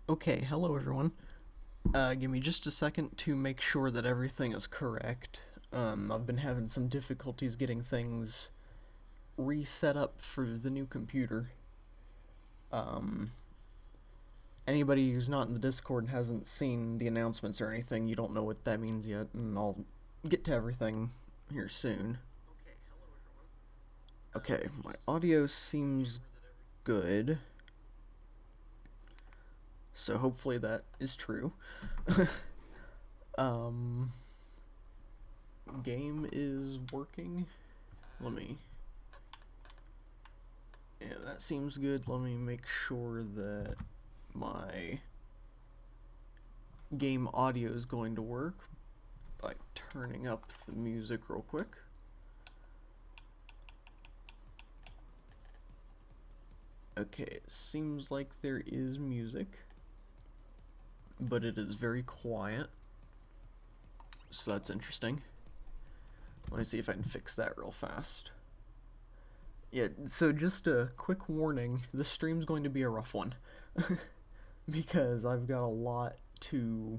Okay, hello everyone. Give me just a second to make sure that everything is correct. I've been having some difficulties getting things reset up for the new computer. Um, Anybody who's not in the Discord and hasn't seen the announcements or anything, you don't know what that means yet, and I'll get to everything here soon. Okay, my audio seems good, so hopefully that is true. um, Game is working. Let me. Yeah, that seems good. Let me make sure that my game audio is going to work by turning up the music real quick. Okay, it seems like there is music, but it is very quiet, so that's interesting. Let me see if I can fix that real fast. Yeah, so just a quick warning, this stream's going to be a rough one. Because I've got a lot to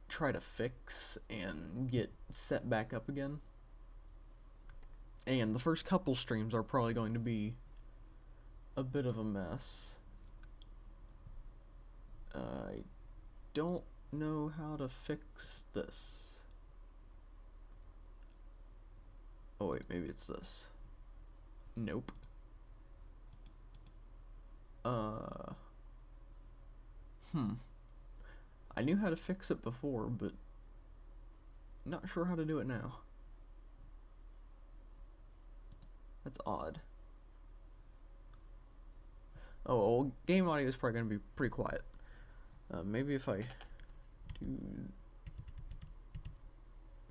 try to fix and get set back up again. And the first couple streams are probably going to be a bit of a mess. I don't know how to fix this. Oh wait, maybe it's this. Nope. I knew how to fix it before, but not sure how to do it now. That's odd. Oh, well, game audio is probably going to be pretty quiet. Maybe if I do...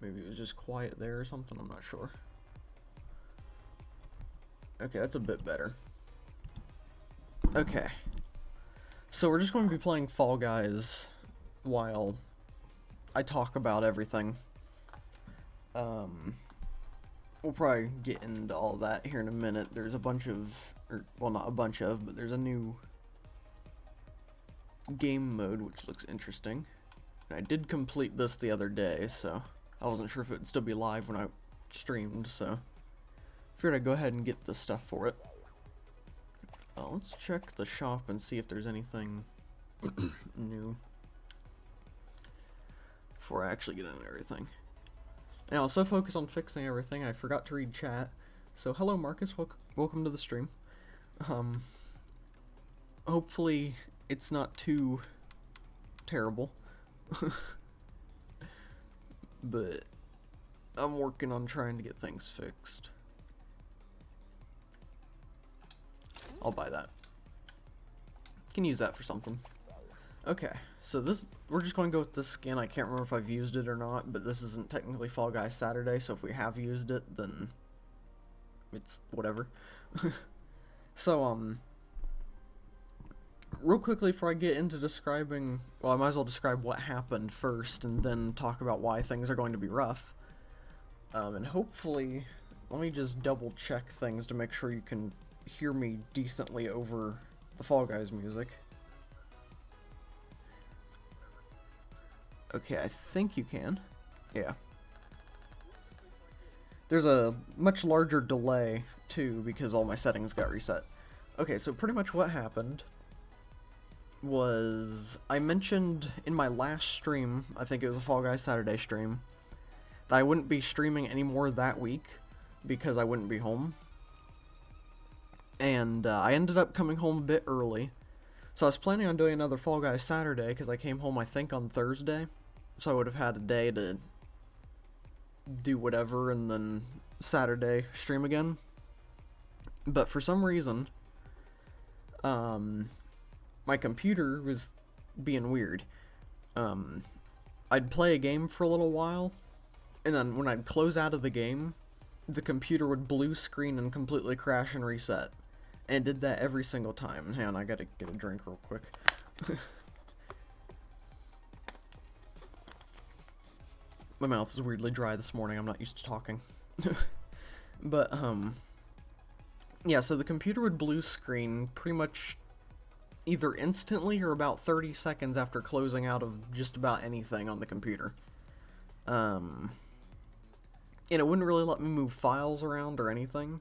Maybe it was just quiet there or something, I'm not sure. Okay, that's a bit better. Okay. So we're just going to be playing Fall Guys while I talk about everything. We'll probably get into all that here in a minute. There's a bunch of, well, not a bunch of, but there's a new game mode which looks interesting. And I did complete this the other day, so I wasn't sure if it would still be live when I streamed, so figured I'd go ahead and get the stuff for it. Let's check the shop and see if there's anything new before I actually get into everything. Now, I was so focused on fixing everything, I forgot to read chat. So, hello Marcus, welcome to the stream. Hopefully it's not too terrible. But I'm working on trying to get things fixed. I'll buy that. Can use that for something. Okay, so we're just going to go with this skin. I can't remember if I've used it or not, but this isn't technically Fall Guys Saturday, so if we have used it, then it's whatever. So, real quickly before I get into describing, well, I might as well describe what happened first and then talk about why things are going to be rough. And hopefully, let me just double check things to make sure you can hear me decently over the Fall Guys music. Okay, I think you can. Yeah. There's a much larger delay, too, because all my settings got reset. Okay, so pretty much what happened was I mentioned in my last stream, I think it was a Fall Guys Saturday stream, that I wouldn't be streaming anymore that week because I wouldn't be home. And I ended up coming home a bit early. So I was planning on doing another Fall Guys Saturday because I came home, I think, on Thursday. So I would have had a day to do whatever and then Saturday stream again. But for some reason, my computer was being weird. I'd play a game for a little while, and then when I'd close out of the game, the computer would blue screen and completely crash and reset. And it did that every single time. Hang on, I gotta get a drink real quick. My mouth is weirdly dry this morning, I'm not used to talking. But, yeah, so the computer would blue screen pretty much either instantly or about 30 seconds after closing out of just about anything on the computer. And it wouldn't really let me move files around or anything.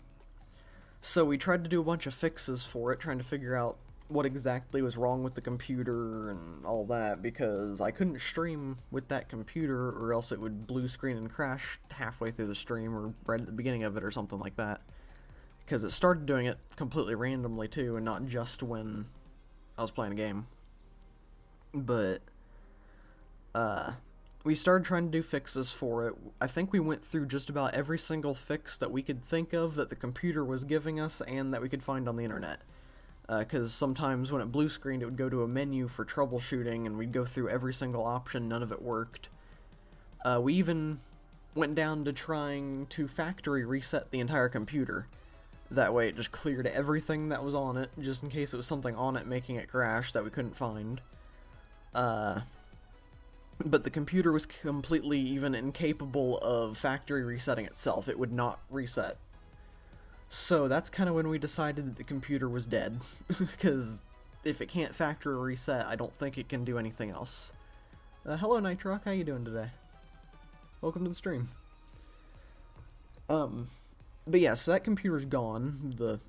So we tried to do a bunch of fixes for it, trying to figure out what exactly was wrong with the computer and all that, because I couldn't stream with that computer or else it would blue screen and crash halfway through the stream or right at the beginning of it or something like that. Because it started doing it completely randomly too, and not just when I was playing a game. But we started trying to do fixes for it. I think we went through just about every single fix that we could think of that the computer was giving us and that we could find on the internet. Because sometimes when it blue screened, it would go to a menu for troubleshooting, and we'd go through every single option, none of it worked. We even went down to trying to factory reset the entire computer. That way it just cleared everything that was on it, just in case it was something on it making it crash that we couldn't find. But the computer was completely even incapable of factory resetting itself. It would not reset. So that's kind of when we decided that the computer was dead. Because if it can't factory reset, I don't think it can do anything else. Hello Nitrock, how you doing today? Welcome to the stream. But yeah, so that computer's gone, the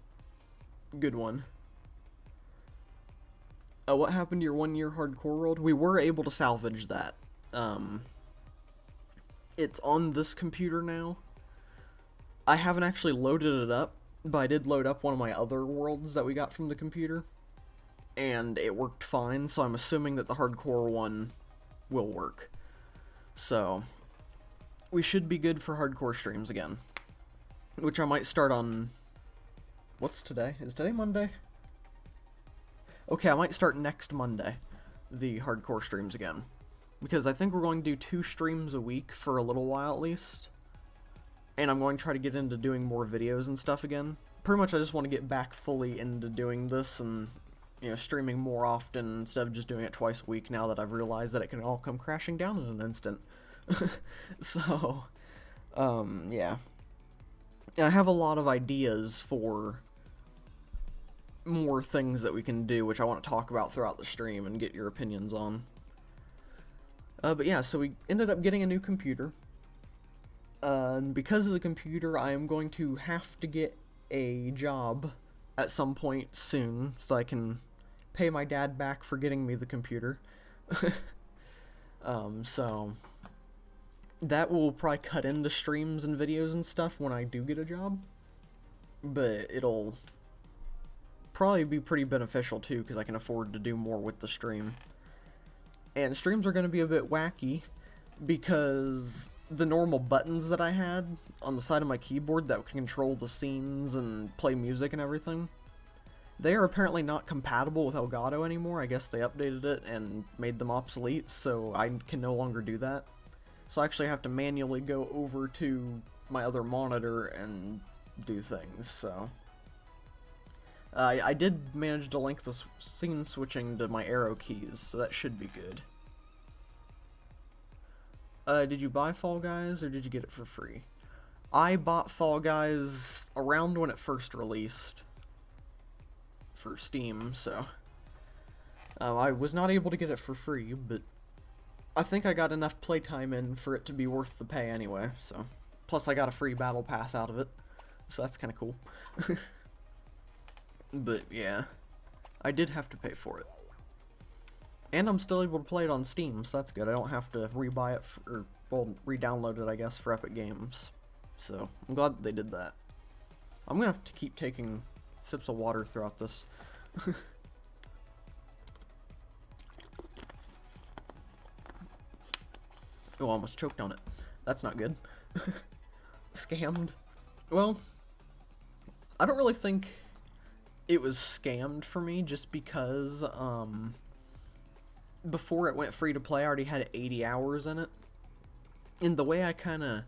good one. What happened to your 1 year hardcore world? We were able to salvage that. It's on this computer now. I haven't actually loaded it up, but I did load up one of my other worlds that we got from the computer. And it worked fine, so I'm assuming that the hardcore one will work. So, we should be good for hardcore streams again. Which I might start on... What's today? Is today Monday? Okay, I might start next Monday, the hardcore streams again. Because I think we're going to do 2 streams a week for a little while at least. And I'm going to try to get into doing more videos and stuff again. Pretty much I just want to get back fully into doing this and, you know, streaming more often instead of just doing it twice a week now that I've realized that it can all come crashing down in an instant. So, yeah. And I have a lot of ideas for more things that we can do, which I want to talk about throughout the stream and get your opinions on. But yeah, so we ended up getting a new computer. And because of the computer, I am going to have to get a job at some point soon, so I can pay my dad back for getting me the computer. So that will probably cut into streams and videos and stuff when I do get a job. But it'll probably be pretty beneficial too, because I can afford to do more with the stream. And streams are going to be a bit wacky, because the normal buttons that I had on the side of my keyboard that can control the scenes and play music and everything, they are apparently not compatible with Elgato anymore. I guess they updated it and made them obsolete, so I can no longer do that. So I actually have to manually go over to my other monitor and do things, so... I did manage to link the scene switching to my arrow keys, so that should be good. Did you buy Fall Guys, or did you get it for free? I bought Fall Guys around when it first released for Steam, so... I was not able to get it for free, but I think I got enough playtime in for it to be worth the pay anyway, so... Plus I got a free battle pass out of it, so that's kinda cool. But yeah, I did have to pay for it. And I'm still able to play it on Steam, so that's good. I don't have to re-buy it, or, well, re-download it, I guess, for Epic Games. So, I'm glad that they did that. I'm gonna have to keep taking sips of water throughout this. Oh, I almost choked on it. That's not good. Scammed. Well, I don't really think it was scammed for me, just because, before it went free to play, I already had 80 hours in it. And the way I kinda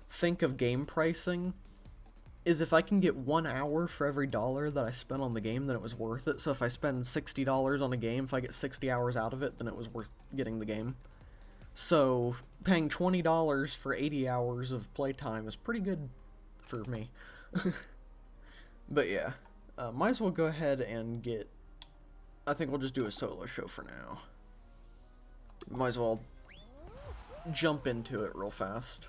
think of game pricing is if I can get 1 hour for every dollar that I spent on the game, then it was worth it. So if I spend $60 on a game, if I get 60 hours out of it, then it was worth getting the game. So paying $20 for 80 hours of playtime is pretty good for me. But yeah. Might as well go ahead and get I think we'll just do a solo show for now. Might as well jump into it real fast.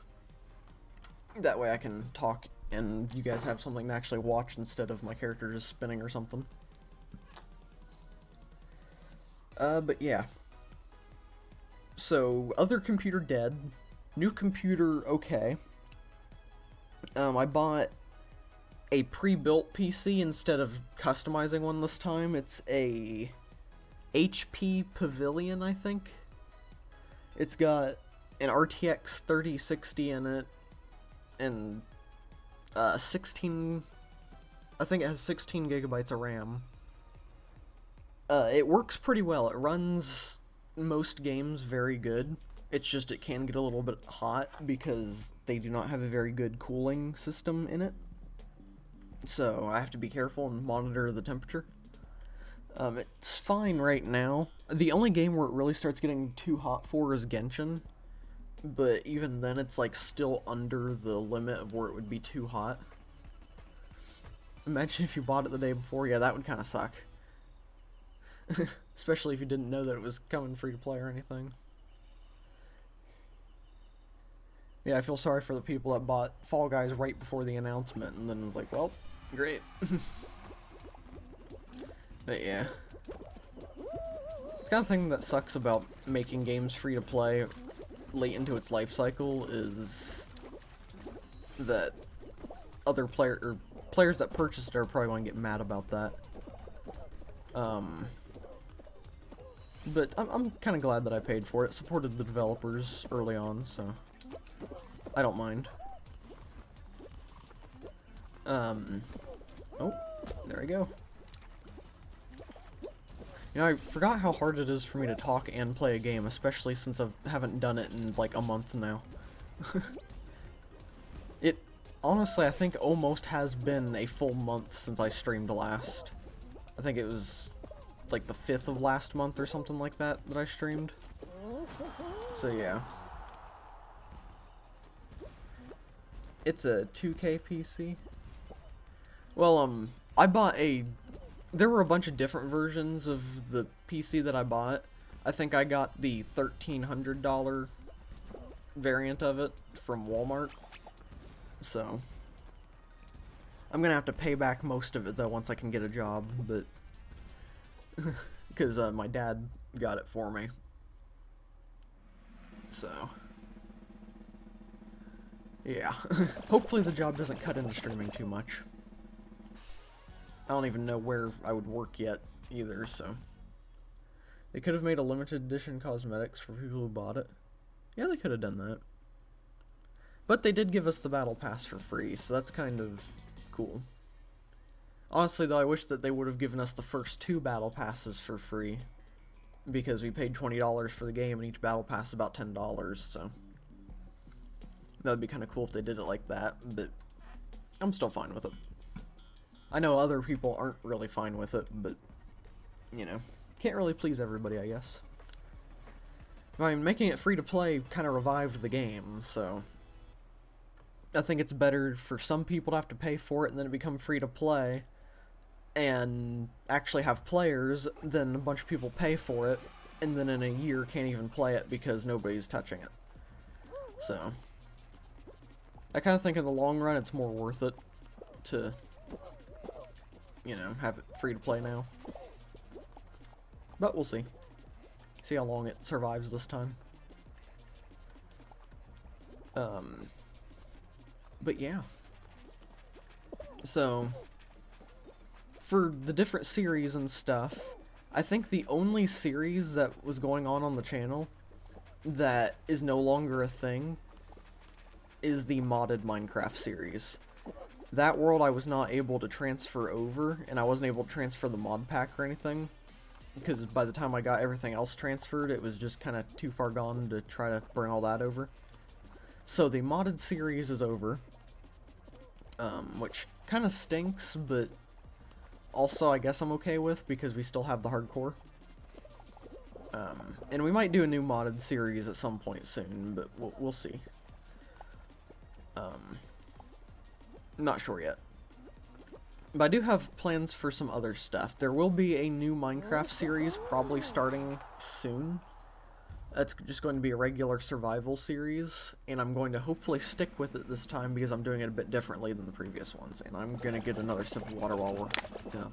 That way I can talk and you guys have something to actually watch instead of my character just spinning or something. But yeah. So, other computer dead. New computer okay. I bought a pre-built PC instead of customizing one this time. It's a HP Pavilion, I think. It's got an RTX 3060 in it, and 16, I think it has 16 gigabytes of RAM. It works pretty well. It runs most games very good. It's just it can get a little bit hot because they do not have a very good cooling system in it. So I have to be careful and monitor the temperature. It's fine right now. The only game where it really starts getting too hot for is Genshin. But even then it's like still under the limit of where it would be too hot. Imagine if you bought it the day before. Yeah, that would kind of suck. Especially if you didn't know that it was coming free to play or anything. Yeah, I feel sorry for the people that bought Fall Guys right before the announcement and then was like, well, great. But yeah. The kind of thing that sucks about making games free to play late into its life cycle is that other players that purchased it are probably going to get mad about that. But I'm kind of glad that I paid for it. Supported the developers early on, so I don't mind. Oh, there we go. You know, I forgot how hard it is for me to talk and play a game, especially since I haven't done it in like a month now. It, honestly, I think almost has been a full month since I streamed last. I think it was like the 5th of last month or something like that I streamed. So yeah. It's a 2K PC. Well, I bought there were a bunch of different versions of the PC that I bought. I think I got the $1,300 variant of it from Walmart. So I'm gonna have to pay back most of it though once I can get a job, but because my dad got it for me. So yeah. Hopefully the job doesn't cut into streaming too much. I don't even know where I would work yet either, so they could have made a limited edition cosmetics for people who bought it. Yeah, they could have done that. But they did give us the battle pass for free, so that's kind of cool. Honestly though, I wish that they would have given us the first 2 battle passes for free, because we paid $20 for the game and each battle pass is about $10, so that would be kind of cool if they did it like that, but I'm still fine with it. I know other people aren't really fine with it, but, you know, can't really please everybody, I guess. I mean, making it free to play kind of revived the game, so I think it's better for some people to have to pay for it and then it become free to play and actually have players than a bunch of people pay for it and then in a year can't even play it because nobody's touching it. So I kind of think in the long run it's more worth it to, you know, have it free to play now. But we'll see. See how long it survives this time. But yeah. So, for the different series and stuff, I think the only series that was going on the channel that is no longer a thing is the modded Minecraft series. That world I was not able to transfer over, and I wasn't able to transfer the mod pack or anything, because by the time I got everything else transferred, it was just kind of too far gone to try to bring all that over. So the modded series is over, which kind of stinks, but also I guess I'm okay with, because we still have the hardcore. And we might do a new modded series at some point soon, but we'll see. Not sure yet. But I do have plans for some other stuff. There will be a new Minecraft series probably starting soon. It's just going to be a regular survival series, and I'm going to hopefully stick with it this time because I'm doing it a bit differently than the previous ones. And I'm going to get another sip of water while we're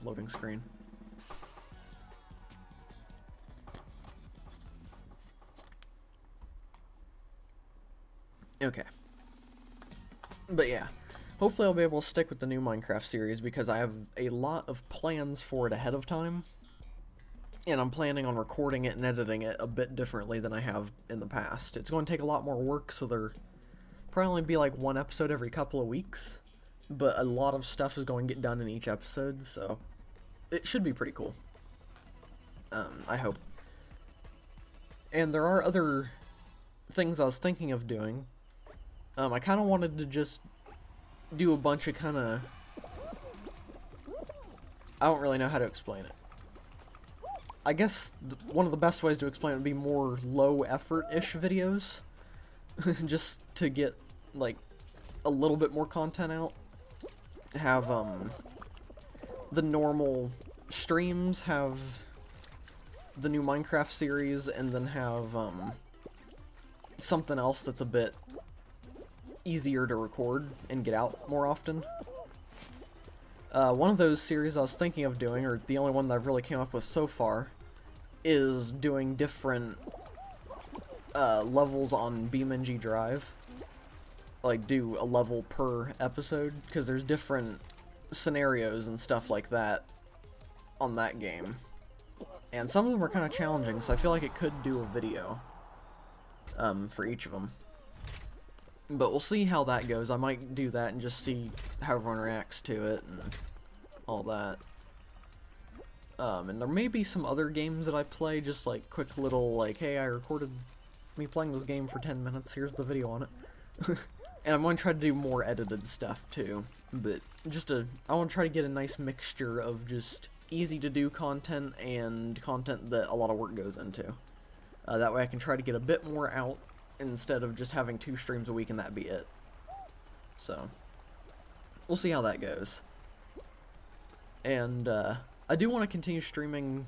loading screen. Okay. But yeah, hopefully I'll be able to stick with the new Minecraft series because I have a lot of plans for it ahead of time. And I'm planning on recording it and editing it a bit differently than I have in the past. It's going to take a lot more work, so there probably only be like one episode every couple of weeks. But a lot of stuff is going to get done in each episode, so it should be pretty cool. I hope. And there are other things I was thinking of doing. I kind of wanted to just do a bunch of kind of... I don't really know how to explain it. I guess one of the best ways to explain it would be more low-effort-ish videos. Just to get, like, a little bit more content out. Have, the normal streams, have the new Minecraft series, and then have, something else that's a bit easier to record and get out more often. One of those series I was thinking of doing, or the only one that I've really came up with so far, is doing different levels on BeamNG Drive. Like, do a level per episode, because there's different scenarios and stuff like that on that game. And some of them are kind of challenging, so I feel like it could do a video for each of them. But we'll see how that goes. I might do that and just see how everyone reacts to it and all that. And there may be some other games that I play, just like quick little, like, hey, I recorded me playing this game for 10 minutes, here's the video on it. And I'm going to try to do more edited stuff too. But just I want to try to get a nice mixture of just easy to do content and content that a lot of work goes into. That way I can try to get a bit more out instead of just having 2 streams a week and that be it. So, we'll see how that goes. And, I do want to continue streaming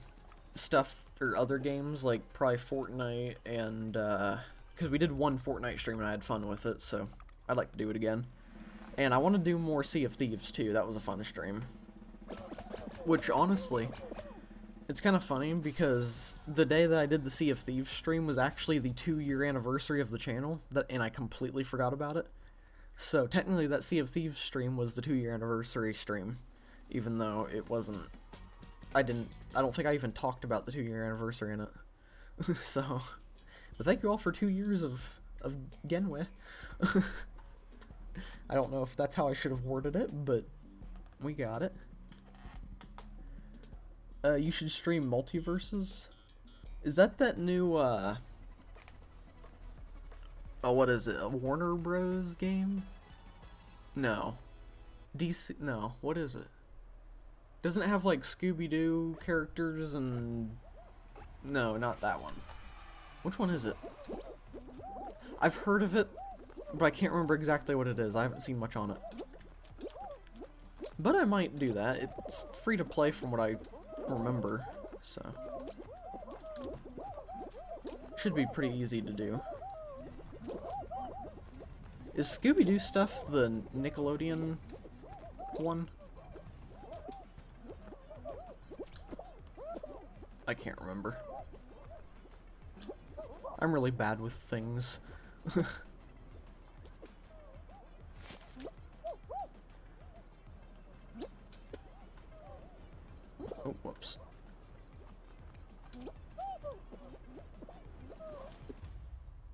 stuff or other games, like probably Fortnite and, because we did one Fortnite stream and I had fun with it, so I'd like to do it again. And I want to do more Sea of Thieves too, that was a fun stream. Which, honestly, it's kind of funny because the day that I did the Sea of Thieves stream was actually the 2-year anniversary of the channel, and I completely forgot about it. So technically that Sea of Thieves stream was the 2-year anniversary stream, even though it wasn't, I don't think I even talked about the 2-year anniversary in it. So, but thank you all for 2 years of Genwe. I don't know if that's how I should have worded it, but we got it. You should stream Multiverses? Is that new, oh, what is it, a Warner Bros. Game? No. DC, no, what is it? Doesn't it have, like, Scooby-Doo characters and... No, not that one. Which one is it? I've heard of it, but I can't remember exactly what it is. I haven't seen much on it. But I might do that. It's free to play from what I remember, so... Should be pretty easy to do. Is Scooby-Doo stuff the Nickelodeon one? I can't remember. I'm really bad with things. Oh, whoops.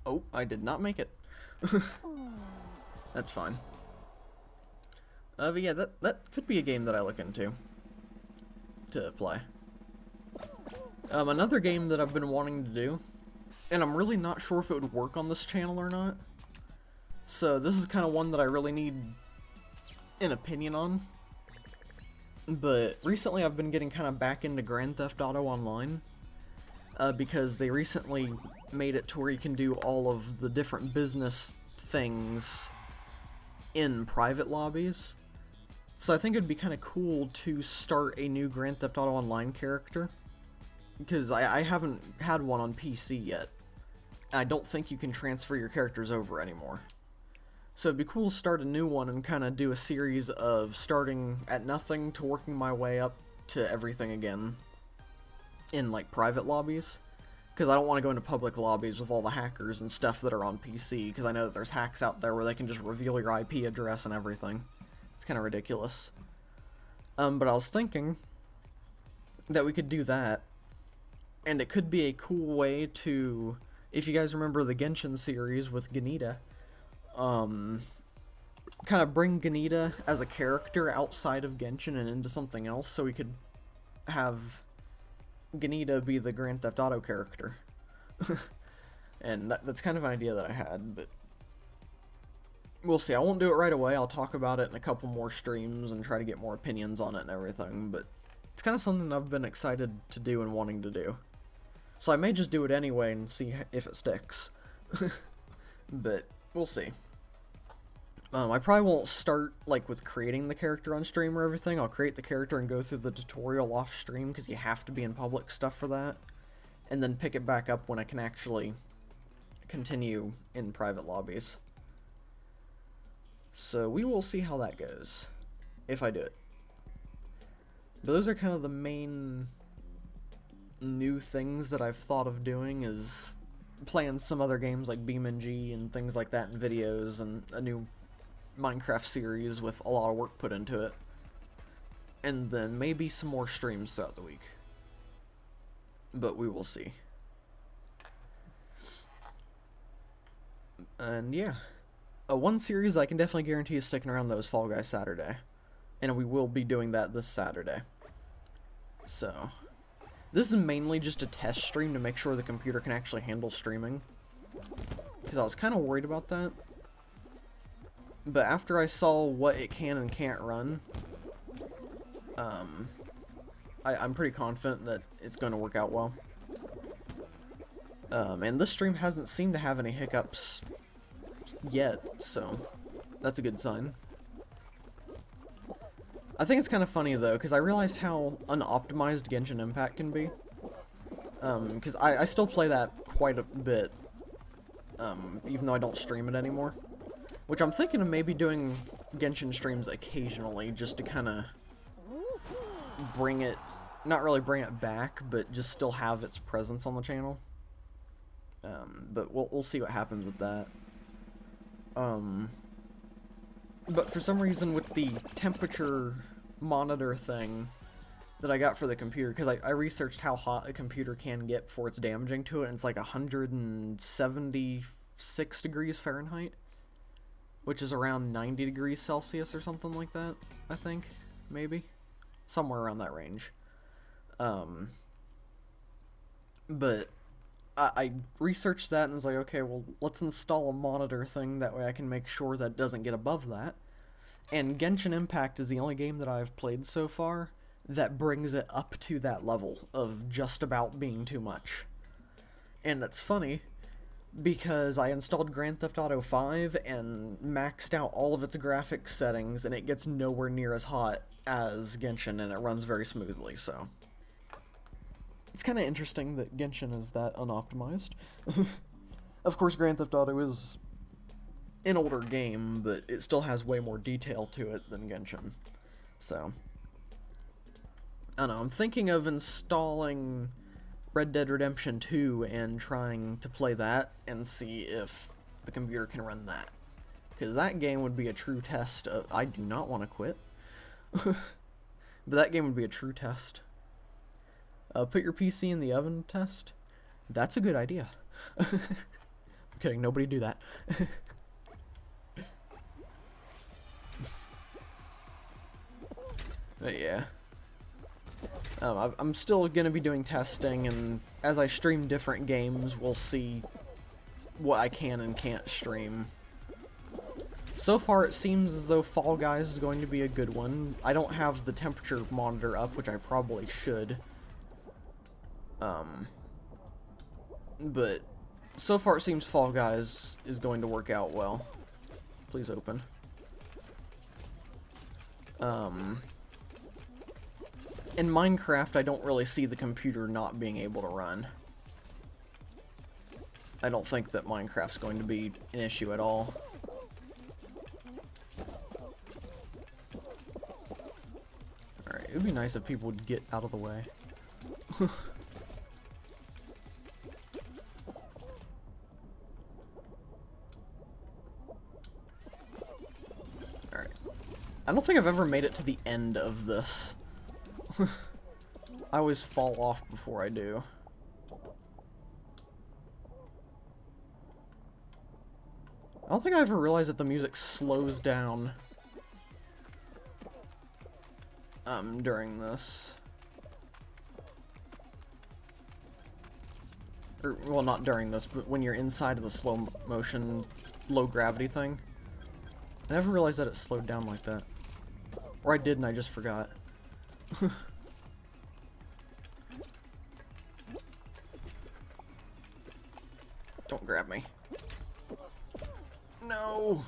Oh, I did not make it. That's fine. But yeah, that could be a game that I look into to play. Another game that I've been wanting to do, and I'm really not sure if it would work on this channel or not. So this is kind of one that I really need an opinion on. But recently I've been getting kind of back into Grand Theft Auto Online. Because they recently made it to where you can do all of the different business things in private lobbies. So I think it'd be kind of cool to start a new Grand Theft Auto Online character, because I haven't had one on PC yet. I don't think you can transfer your characters over anymore. So it'd be cool to start a new one and kind of do a series of starting at nothing to working my way up to everything again in like private lobbies. Because I don't want to go into public lobbies with all the hackers and stuff that are on PC, because I know that there's hacks out there where they can just reveal your IP address and everything. It's kind of ridiculous. But I was thinking that we could do that, and it could be a cool way to, if you guys remember the Genshin series with Ganita, kind of bring Ganita as a character outside of Genshin and into something else, so we could have Ganita be the Grand Theft Auto character. And that's kind of an idea that I had, but we'll see. I won't do it right away. I'll talk about it in a couple more streams and try to get more opinions on it and everything, but it's kind of something I've been excited to do and wanting to do. So I may just do it anyway and see if it sticks. But we'll see. I probably won't start like with creating the character on stream or everything. I'll create the character and go through the tutorial off stream, because you have to be in public stuff for that, and then pick it back up when I can actually continue in private lobbies. So we will see how that goes, if I do it. But those are kind of the main new things that I've thought of doing, is playing some other games like BeamNG and things like that in videos, and a new Minecraft series with a lot of work put into it. And then maybe some more streams throughout the week. But we will see. And yeah. One series I can definitely guarantee is sticking around, though, is Fall Guys Saturday. And we will be doing that this Saturday. So this is mainly just a test stream to make sure the computer can actually handle streaming, because I was kind of worried about that. But after I saw what it can and can't run, I'm pretty confident that it's going to work out well. And this stream hasn't seemed to have any hiccups yet, so that's a good sign. I think it's kind of funny, though, because I realized how unoptimized Genshin Impact can be. Because I still play that quite a bit, even though I don't stream it anymore. Which I'm thinking of maybe doing Genshin streams occasionally, just to kind of bring it, not really bring it back, but just still have its presence on the channel. But we'll see what happens with that. But for some reason with the temperature monitor thing that I got for the computer, because I researched how hot a computer can get before it's damaging to it, and it's like 176 degrees Fahrenheit, which is around 90 degrees Celsius or something like that, I think, maybe? Somewhere around that range. But I researched that and was like, okay, well, let's install a monitor thing, that way I can make sure that it doesn't get above that. And Genshin Impact is the only game that I've played so far that brings it up to that level of just about being too much. And that's funny, because I installed Grand Theft Auto 5 and maxed out all of its graphics settings, and it gets nowhere near as hot as Genshin, and it runs very smoothly, so it's kind of interesting that Genshin is that unoptimized. Of course, Grand Theft Auto is an older game, but it still has way more detail to it than Genshin. So I don't know, I'm thinking of installing Red Dead Redemption 2 and trying to play that and see if the computer can run that. Because that game would be a true test of... I do not want to quit. But that game would be a true test. Put your PC in the oven test? That's a good idea. I'm kidding, nobody do that. But yeah. I'm still going to be doing testing, and as I stream different games, we'll see what I can and can't stream. So far, it seems as though Fall Guys is going to be a good one. I don't have the temperature monitor up, which I probably should. But so far it seems Fall Guys is going to work out well. Please open. In Minecraft, I don't really see the computer not being able to run. I don't think that Minecraft's going to be an issue at all. Alright, it would be nice if people would get out of the way. Alright. I don't think I've ever made it to the end of this. I always fall off before I do. I don't think I ever realized that the music slows down during this. Or, well, not during this, but when you're inside of the slow motion, low gravity thing. I never realized that it slowed down like that. Or I did and I just forgot. Don't grab me. No!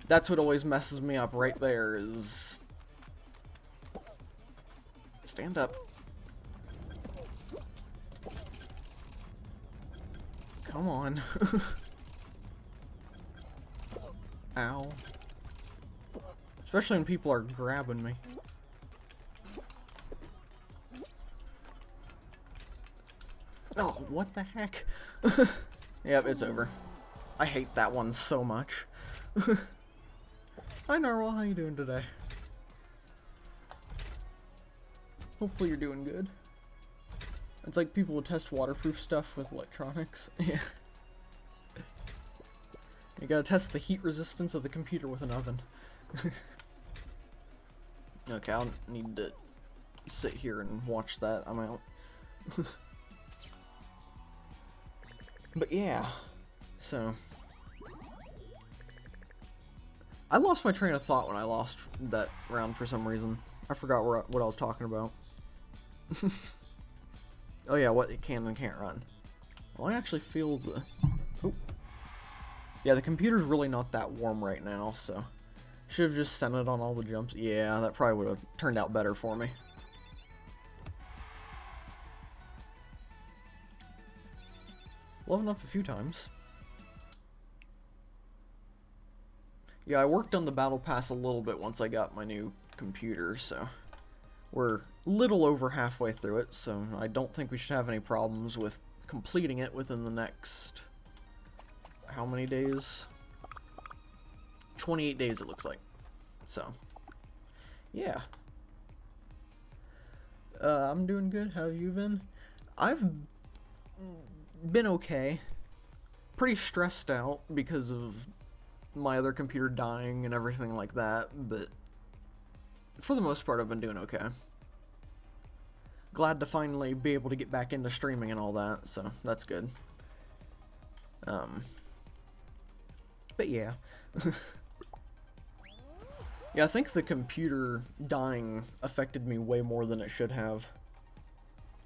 That's what always messes me up right there is... Stand up. Come on. Ow. Especially when people are grabbing me. Oh, what the heck? Yep, it's over. I hate that one so much. Hi Narwhal, how you doing today? Hopefully you're doing good. It's like people would test waterproof stuff with electronics. Yeah. You gotta test the heat resistance of the computer with an oven. Okay, I'll need to sit here and watch that. I'm out. But yeah, so... I lost my train of thought when I lost that round for some reason. I forgot what I was talking about. Oh yeah, what it can and can't run. Well, I actually feel the... Oh. Yeah, the computer's really not that warm right now, so... Should have just sent it on all the jumps. Yeah, that probably would have turned out better for me. Leveled up a few times. Yeah, I worked on the battle pass a little bit once I got my new computer, so... We're a little over halfway through it, so I don't think we should have any problems with completing it within the next... How many days? 28 days it looks like. So, yeah. I'm doing good. How have you been? I've been okay. Pretty stressed out because of my other computer dying and everything like that, but for the most part I've been doing okay. Glad to finally be able to get back into streaming and all that, so that's good. But yeah. Yeah, I think the computer dying affected me way more than it should have.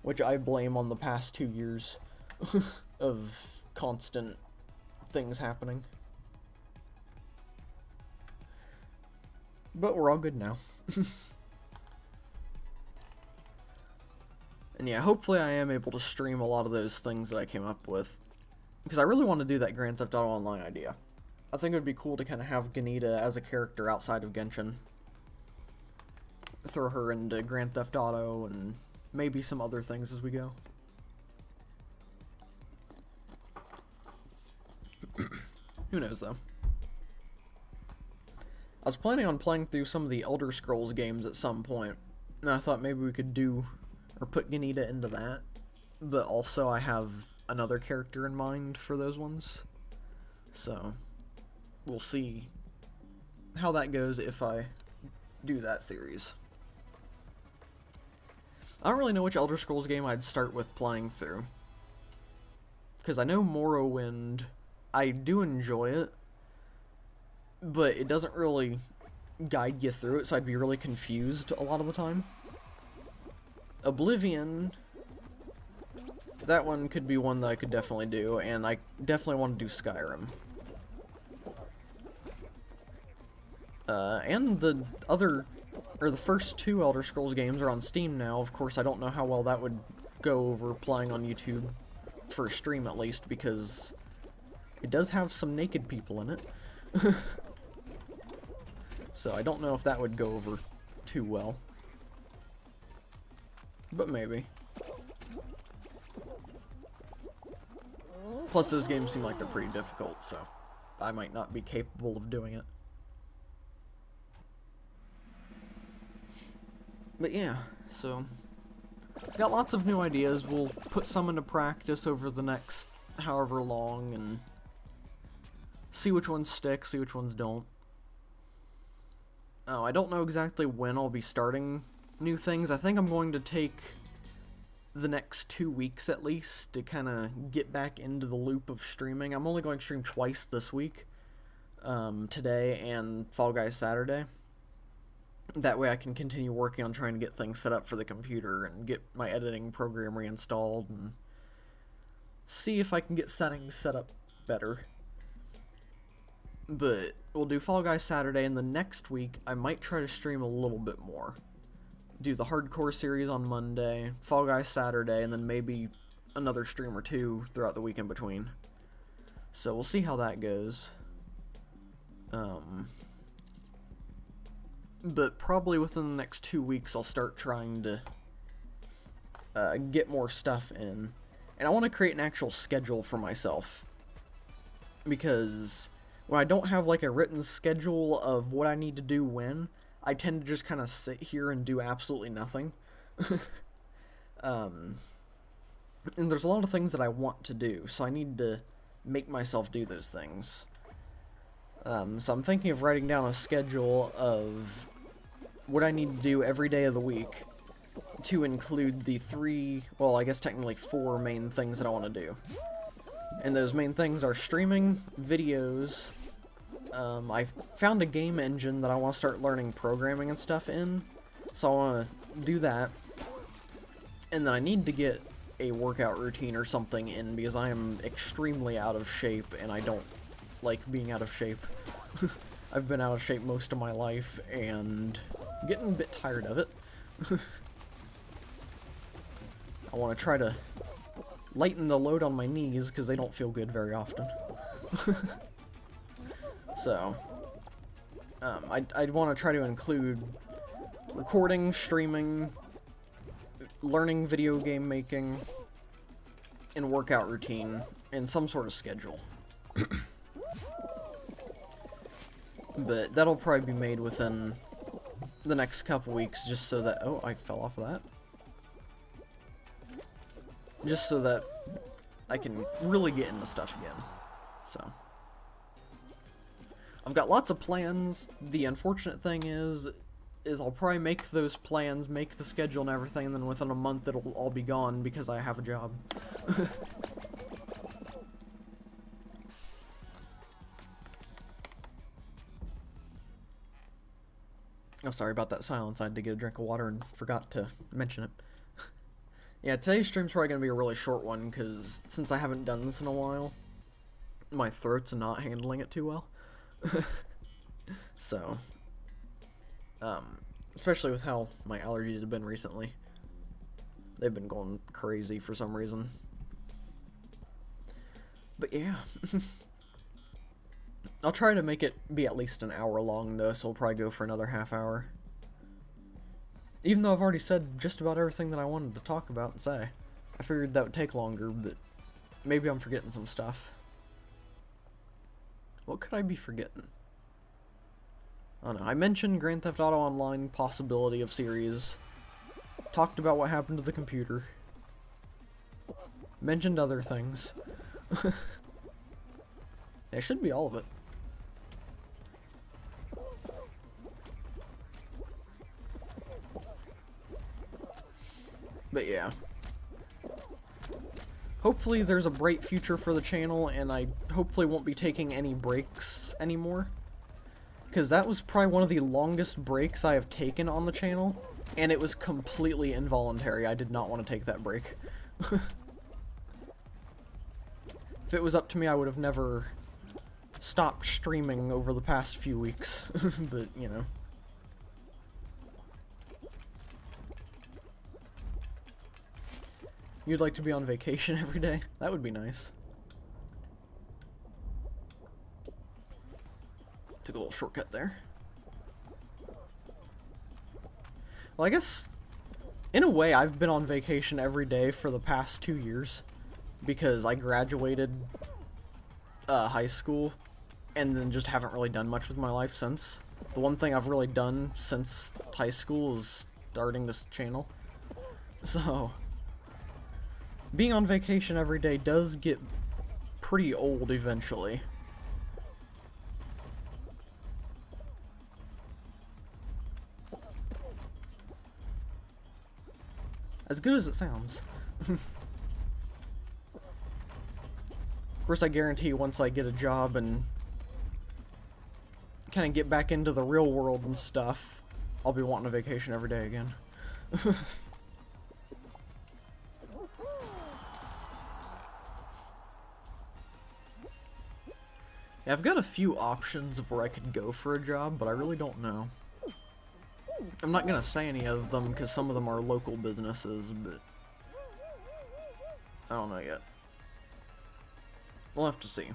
Which I blame on the past 2 years of constant things happening. But we're all good now. And yeah, hopefully I am able to stream a lot of those things that I came up with. Because I really want to do that Grand Theft Auto Online idea. I think it would be cool to kind of have Ganita as a character outside of Genshin. Throw her into Grand Theft Auto and maybe some other things as we go. Who knows though. I was planning on playing through some of the Elder Scrolls games at some point, and I thought maybe we could do, or put Ganita into that, but also I have another character in mind for those ones, so we'll see how that goes if I do that series. I don't really know which Elder Scrolls game I'd start with playing through, because I know Morrowind, I do enjoy it, but it doesn't really guide you through it, so I'd be really confused a lot of the time. Oblivion, that one could be one that I could definitely do, and I definitely want to do Skyrim. And the first two Elder Scrolls games are on Steam now. Of course, I don't know how well that would go over playing on YouTube, for a stream at least, because it does have some naked people in it. So I don't know if that would go over too well. But maybe. Plus those games seem like they're pretty difficult, so I might not be capable of doing it. But yeah, so got lots of new ideas. We'll put some into practice over the next however long and see which ones stick, see which ones don't. Oh, I don't know exactly when I'll be starting new things. I think I'm going to take the next 2 weeks at least to kind of get back into the loop of streaming. I'm only going to stream twice this week, today and Fall Guys Saturday. That way I can continue working on trying to get things set up for the computer and get my editing program reinstalled and see if I can get settings set up better. But we'll do Fall Guys Saturday, and the next week I might try to stream a little bit more. Do the hardcore series on Monday, Fall Guys Saturday, and then maybe another stream or two throughout the week in between. So we'll see how that goes. But probably within the next 2 weeks I'll start trying to get more stuff in. And I want to create an actual schedule for myself. Because when I don't have like a written schedule of what I need to do when, I tend to just kind of sit here and do absolutely nothing. And there's a lot of things that I want to do, so I need to make myself do those things. So I'm thinking of writing down a schedule of what I need to do every day of the week to include the 3, well, I guess technically 4 main things that I want to do. And those main things are streaming, videos. I found a game engine that I want to start learning programming and stuff in, so I want to do that. And then I need to get a workout routine or something in, because I am extremely out of shape, and I don't like being out of shape. I've been out of shape most of my life, and I'm getting a bit tired of it. I want to try to lighten the load on my knees, because they don't feel good very often. So, I'd want to try to include recording, streaming, learning video game making, and workout routine in some sort of schedule. But that'll probably be made within the next couple weeks, just so that... Oh, I fell off of that. Just so that I can really get into stuff again. So, I've got lots of plans. The unfortunate thing is I'll probably make those plans, make the schedule and everything, and then within a month it'll all be gone because I have a job. Oh, sorry about that silence. I had to get a drink of water and forgot to mention it. Yeah, today's stream's probably going to be a really short one, because since I haven't done this in a while, my throat's not handling it too well. So, especially with how my allergies have been recently. They've been going crazy for some reason. But yeah. I'll try to make it be at least an hour long, though, so I'll probably go for another half hour. Even though I've already said just about everything that I wanted to talk about and say. I figured that would take longer, but maybe I'm forgetting some stuff. What could I be forgetting? I don't know. I mentioned Grand Theft Auto Online possibility of series. Talked about what happened to the computer. Mentioned other things. It should be all of it. But yeah. Hopefully there's a bright future for the channel, and I hopefully won't be taking any breaks anymore. Because that was probably one of the longest breaks I have taken on the channel, and it was completely involuntary. I did not want to take that break. If it was up to me, I would have never stopped streaming over the past few weeks, but, you know. You'd like to be on vacation every day? That would be nice. Took a little shortcut there. Well, I guess, in a way, I've been on vacation every day for the past 2 years, because I graduated high school, and then just haven't really done much with my life since. The one thing I've really done since high school is starting this channel. So, being on vacation every day does get pretty old eventually. As good as it sounds. Of course, I guarantee once I get a job and kind of get back into the real world and stuff, I'll be wanting a vacation every day again. Yeah, I've got a few options of where I could go for a job, but I really don't know. I'm not gonna say any of them because some of them are local businesses, but I don't know yet. We'll have to see.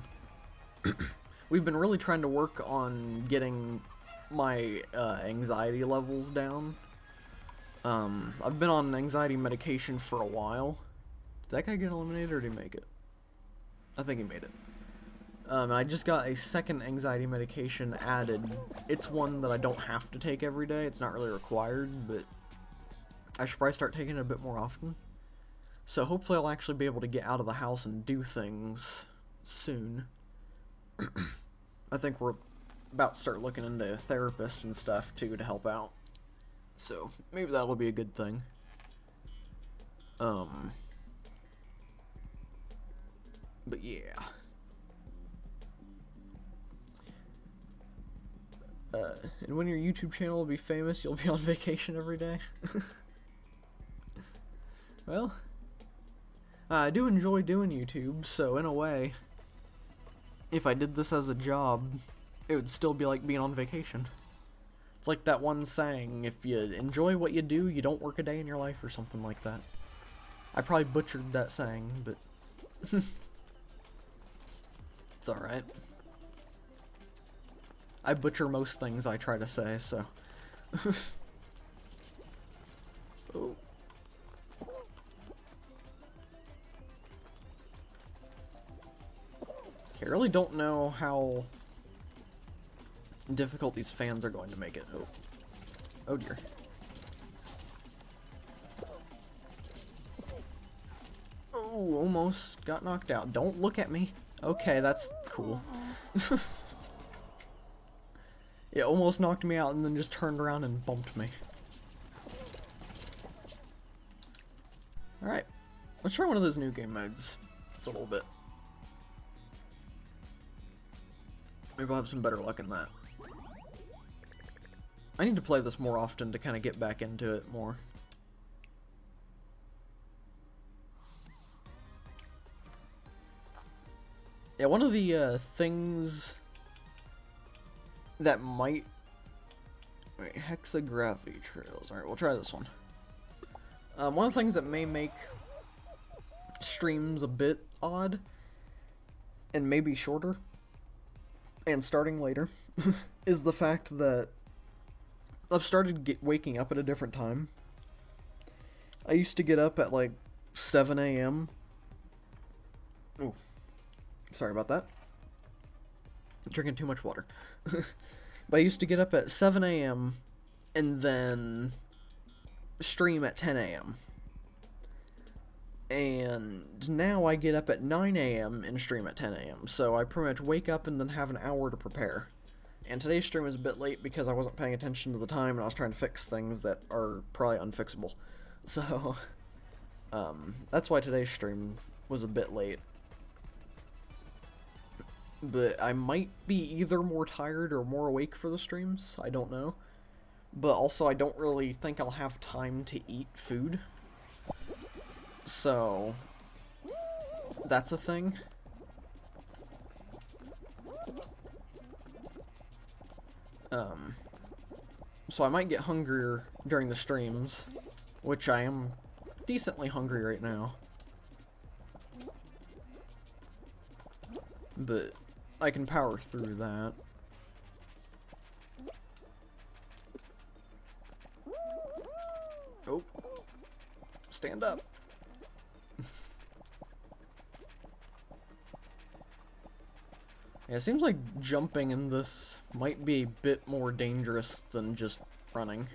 We've been really trying to work on getting my anxiety levels down. I've been on anxiety medication for a while. Did that guy get eliminated or did he make it? I think he made it. And I just got a second anxiety medication added. It's one that I don't have to take every day. It's not really required, but I should probably start taking it a bit more often. So hopefully I'll actually be able to get out of the house and do things soon. I think we're about to start looking into therapists and stuff too to help out. So maybe that'll be a good thing. But yeah. And when your YouTube channel will be famous, you'll be on vacation every day. Well, I do enjoy doing YouTube, so in a way, if I did this as a job, it would still be like being on vacation. It's like that one saying, if you enjoy what you do, you don't work a day in your life, or something like that. I probably butchered that saying, but it's alright. I butcher most things I try to say, so. Oh. Okay, I really don't know how difficult these fans are going to make it. Oh, oh dear. Oh, almost got knocked out. Don't look at me. Okay, that's cool. It almost knocked me out and then just turned around and bumped me. Alright, let's try one of those new game modes for a little bit. Maybe I'll have some better luck in that. I need to play this more often to kind of get back into it more. Yeah, one of the things that might... Wait, hexagravity trails. Alright, we'll try this one. One of the things that may make streams a bit odd, and maybe shorter, and starting later, is the fact that I've started waking up at a different time. I used to get up at like 7 a.m. Ooh, sorry about that. I'm drinking too much water. But I used to get up at 7 a.m. and then stream at 10 a.m. And now I get up at 9 a.m. and stream at 10 a.m. So I pretty much wake up and then have an hour to prepare. And today's stream was a bit late because I wasn't paying attention to the time and I was trying to fix things that are probably unfixable. So, that's why today's stream was a bit late. But I might be either more tired or more awake for the streams, I don't know. But also I don't really think I'll have time to eat food. So, that's a thing. So I might get hungrier during the streams, which I am decently hungry right now. But I can power through that. Oh. Stand up. Yeah, it seems like jumping in this might be a bit more dangerous than just running.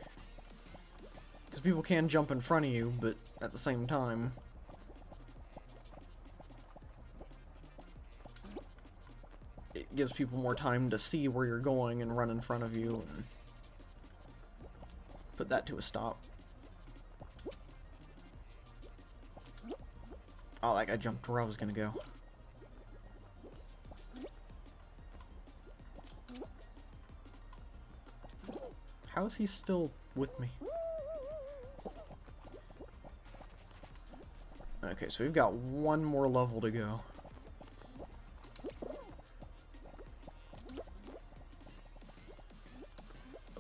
Because people can jump in front of you, but at the same time... it gives people more time to see where you're going and run in front of you and put that to a stop. Oh, that guy jumped where I was gonna go. How is he still with me? Okay, so we've got one more level to go.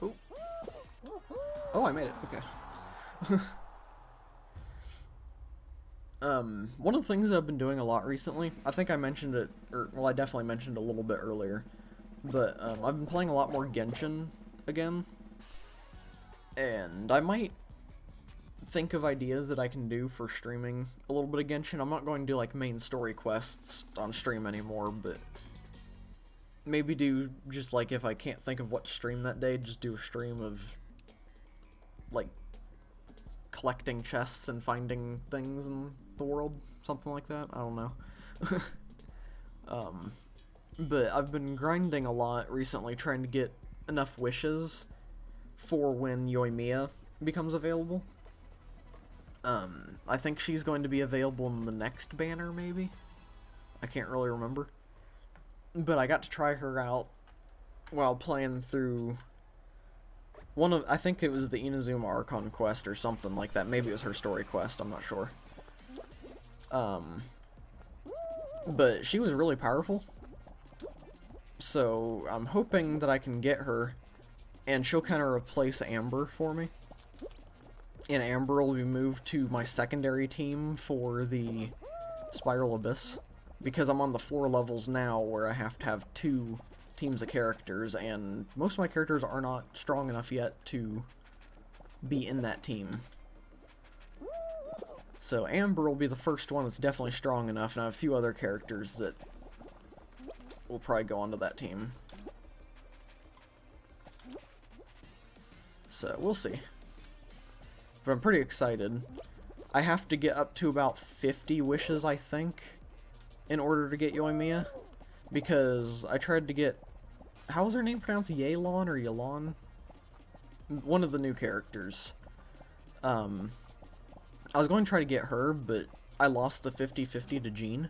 Oh. Oh, I made it. Okay. One of the things I've been doing a lot recently, I think I mentioned it, or, well, I definitely mentioned it a little bit earlier, but, I've been playing a lot more Genshin again, and I might think of ideas that I can do for streaming a little bit of Genshin. I'm not going to do, like, main story quests on stream anymore, but maybe do just, like, if I can't think of what to stream that day, just do a stream of, like, collecting chests and finding things in the world, something like that. I don't know. But I've been grinding a lot recently, trying to get enough wishes for when Yoimiya becomes available. I think she's going to be available in the next banner, maybe? I can't really remember. But I got to try her out while playing through I think it was the Inazuma Archon quest or something like that. Maybe it was her story quest, I'm not sure. But she was really powerful. So I'm hoping that I can get her, and she'll kind of replace Amber for me. And Amber will be moved to my secondary team for the Spiral Abyss, because I'm on the floor levels now where I have to have 2 teams of characters, and most of my characters are not strong enough yet to be in that team. So Amber will be the first one that's definitely strong enough, and I have a few other characters that will probably go onto that team. So we'll see. But I'm pretty excited. I have to get up to about 50 wishes, I think, in order to get Yoimiya, because I tried to get... how was her name pronounced? Yelan or Yelan? One of the new characters. I was going to try to get her, but I lost the 50-50 to Jean.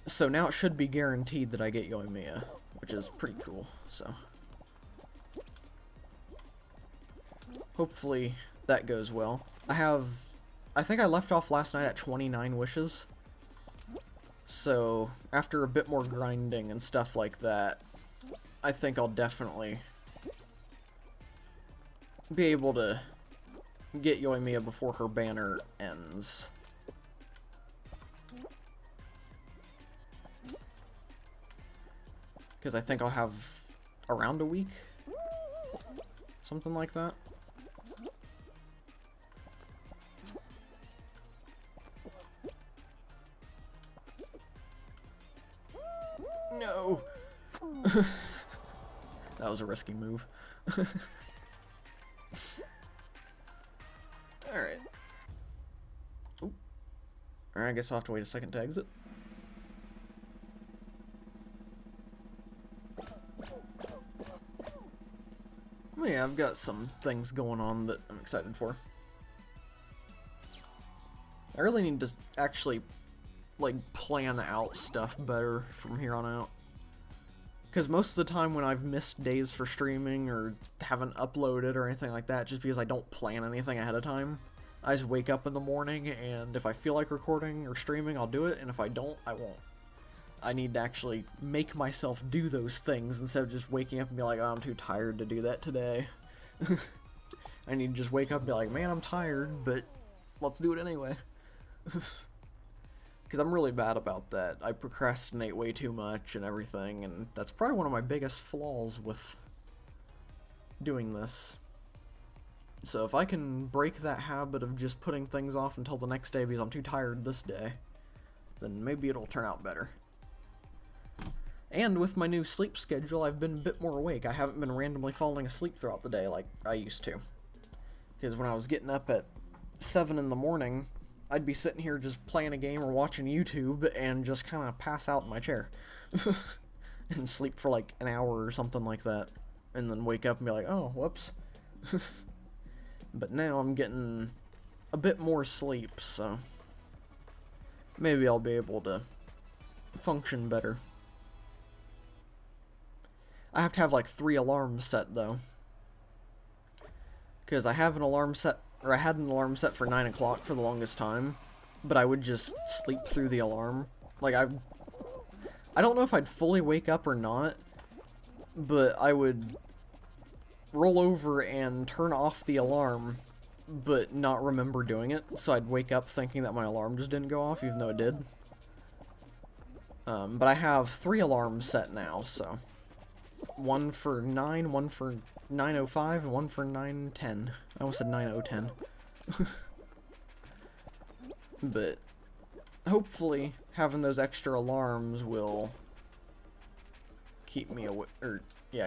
So now it should be guaranteed that I get Yoimiya, which is pretty cool, so. Hopefully that goes well. I think I left off last night at 29 wishes. So, after a bit more grinding and stuff like that, I think I'll definitely be able to get Yoimiya before her banner ends. Because I think I'll have around a week? Something like that. No! That was a risky move. Alright. Alright, I guess I'll have to wait a second to exit. Well, yeah, I've got some things going on that I'm excited for. I really need to actually, like, plan out stuff better from here on out. Because most of the time when I've missed days for streaming or haven't uploaded or anything like that, just because I don't plan anything ahead of time, I just wake up in the morning, and if I feel like recording or streaming, I'll do it, and if I don't, I won't. I need to actually make myself do those things instead of just waking up and be like, oh, I'm too tired to do that today. I need to just wake up and be like, man, I'm tired, but let's do it anyway. Because I'm really bad about that. I procrastinate way too much and everything, and that's probably one of my biggest flaws with doing this. So if I can break that habit of just putting things off until the next day because I'm too tired this day, then maybe it'll turn out better. And with my new sleep schedule, I've been a bit more awake. I haven't been randomly falling asleep throughout the day like I used to. Because when I was getting up at 7 in the morning, I'd be sitting here just playing a game or watching YouTube and just kind of pass out in my chair. And sleep for like an hour or something like that. And then wake up and be like, oh, whoops. But now I'm getting a bit more sleep, so maybe I'll be able to function better. I have to have like 3 alarms set though, because I have an alarm set, or I had an alarm set for 9 o'clock for the longest time, but I would just sleep through the alarm. Like I don't know if I'd fully wake up or not, but I would roll over and turn off the alarm, but not remember doing it, so I'd wake up thinking that my alarm just didn't go off, even though it did. But I have 3 alarms set now, so one for 9, one for 9:05, and one for 9:10. I almost said 9:10. But hopefully having those extra alarms will keep me awake,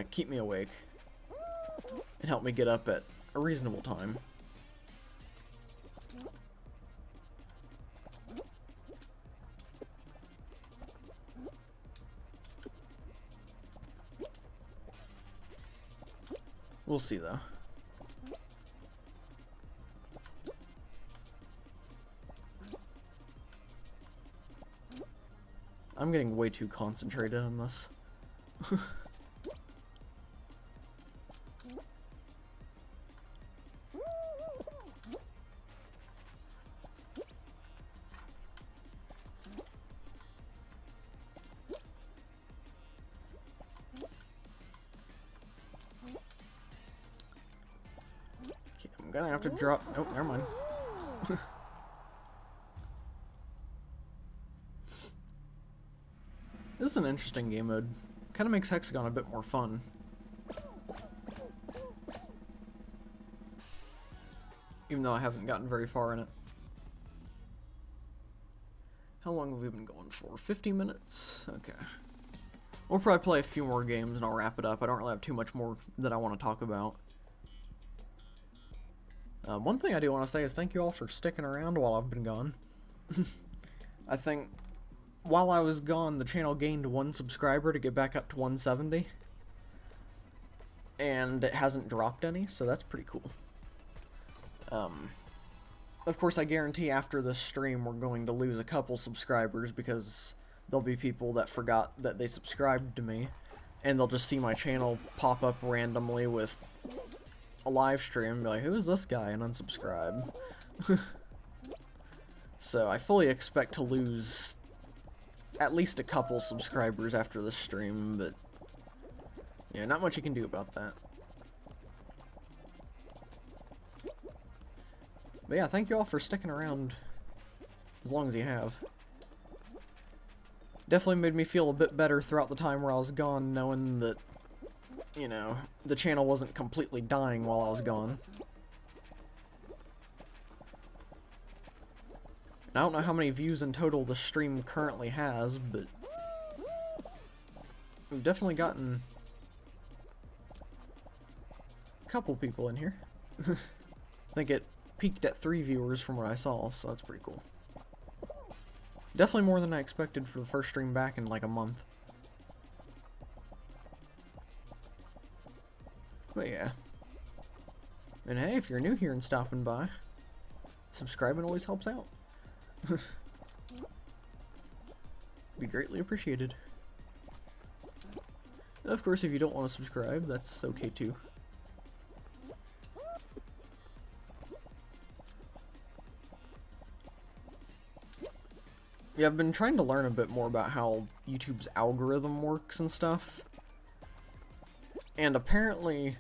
keep me awake and help me get up at a reasonable time. We'll see though. I'm getting way too concentrated on this. I'm gonna have to drop. Oh, never mind. This is an interesting game mode. Kind of makes Hexagon a bit more fun. Even though I haven't gotten very far in it. How long have we been going for? 50 minutes? Okay. We'll probably play a few more games and I'll wrap it up. I don't really have too much more that I want to talk about. One thing I do want to say is thank you all for sticking around while I've been gone. I think while I was gone, the channel gained 1 subscriber to get back up to 170. And it hasn't dropped any, so that's pretty cool. Of course, I guarantee after this stream we're going to lose a couple subscribers because there'll be people that forgot that they subscribed to me. And they'll just see my channel pop up randomly with a live stream and be like, who is this guy, and unsubscribe. So I fully expect to lose at least a couple subscribers after this stream, but yeah, not much you can do about that. But yeah, thank you all for sticking around as long as you have. Definitely made me feel a bit better throughout the time where I was gone, knowing that, you know, the channel wasn't completely dying while I was gone. And I don't know how many views in total the stream currently has, but we've definitely gotten a couple people in here. I think it peaked at 3 viewers from what I saw, so that's pretty cool. Definitely more than I expected for the first stream back in like a month. But yeah. And hey, if you're new here and stopping by, subscribing always helps out. Be greatly appreciated. And of course, if you don't want to subscribe, that's okay too. Yeah, I've been trying to learn a bit more about how YouTube's algorithm works and stuff. And apparently,